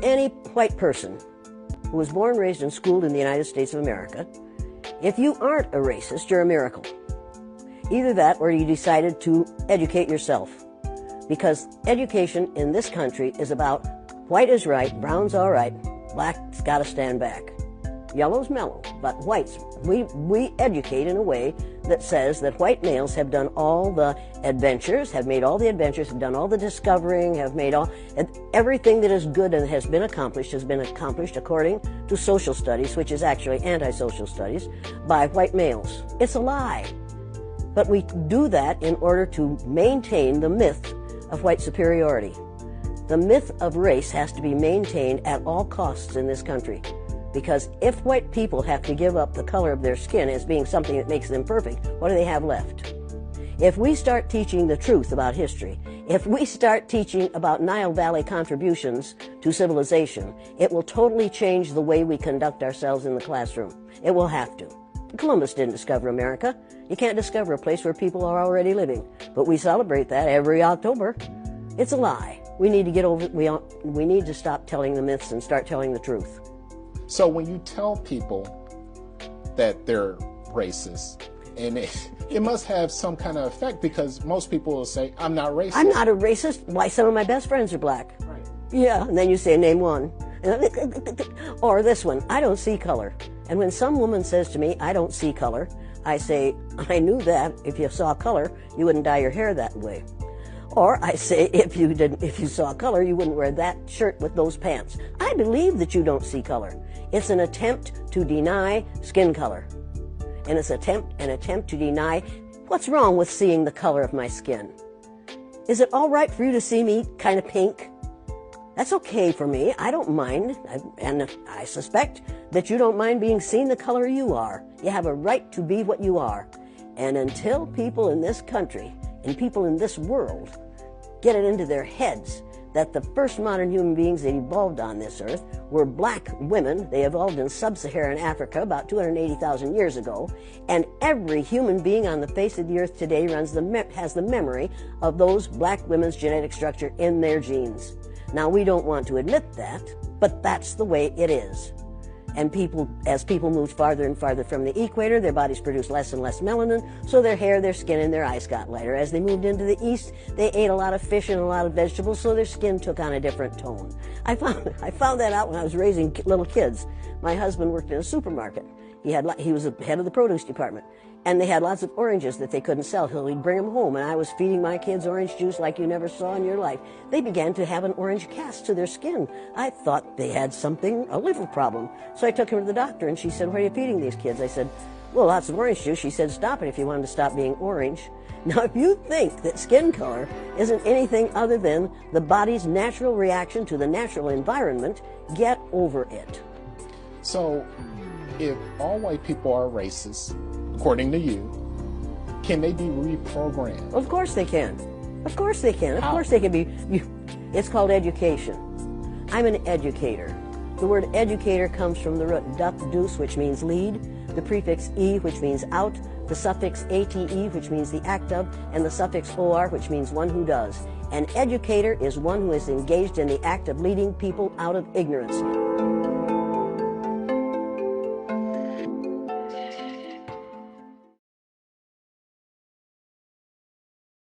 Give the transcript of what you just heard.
any white person who was born, raised, and schooled in the United States of America, if you aren't a racist, you're a miracle. Either that or you decided to educate yourself. Because education in this country is about white is right, brown's all right, black's got to stand back. Yellow's mellow, but whites, we educate in a way that says that white males have done all the adventures, have made all the adventures, have done all the discovering, have made everything that is good and has been accomplished according to social studies, which is actually anti-social studies, by white males. It's a lie. But we do that in order to maintain the myth of white superiority. The myth of race has to be maintained at all costs in this country. Because if white people have to give up the color of their skin as being something that makes them perfect, what do they have left? If we start teaching the truth about history, if we start teaching about Nile Valley contributions to civilization, it will totally change the way we conduct ourselves in the classroom. It will have to. Columbus didn't discover America. You can't discover a place where people are already living. But we celebrate that every October. It's a lie. We need to get over it. We need to stop telling the myths and start telling the truth. So when you tell people that they're racist, and it must have some kind of effect, because most people will say, I'm not racist. I'm not a racist. Why, some of my best friends are black. Right. Yeah, and then you say, name one. Or this one, I don't see color. And when some woman says to me, I don't see color, I say, I knew that. If you saw color, you wouldn't dye your hair that way. Or I say, if you saw color, you wouldn't wear that shirt with those pants. I believe that you don't see color. It's an attempt to deny skin color. And it's an attempt to deny what's wrong with seeing the color of my skin. Is it all right for you to see me kind of pink? That's okay for me. I don't mind. And I suspect that you don't mind being seen the color you are. You have a right to be what you are. And until people in this country and people in this world get it into their heads that the first modern human beings that evolved on this earth were black women. They evolved in sub-Saharan Africa about 280,000 years ago, and every human being on the face of the earth today has the memory of those black women's genetic structure in their genes. Now, we don't want to admit that, but that's the way it is. And as people moved farther and farther from the equator, their bodies produced less and less melanin, so their hair, their skin, and their eyes got lighter. As they moved into the east, they ate a lot of fish and a lot of vegetables, so their skin took on a different tone. I found that out when I was raising little kids. My husband worked in a supermarket. He was the head of the produce department, and they had lots of oranges that they couldn't sell, so he'd bring them home, and I was feeding my kids orange juice like you never saw in your life. They began to have an orange cast to their skin. I thought they had a liver problem. So I took him to the doctor, and she said, what are you feeding these kids? I said, well, lots of orange juice. She said, stop it if you want them to stop being orange. Now, if you think that skin color isn't anything other than the body's natural reaction to the natural environment, get over it. So, if all white people are racist, according to you, can they be reprogrammed? Of course they can. Of course they can. Of How? course they can be. It's called education. I'm an educator. The word educator comes from the root duc, which means lead, the prefix e, which means out, the suffix ate, which means the act of, and the suffix or, which means one who does. An educator is one who is engaged in the act of leading people out of ignorance.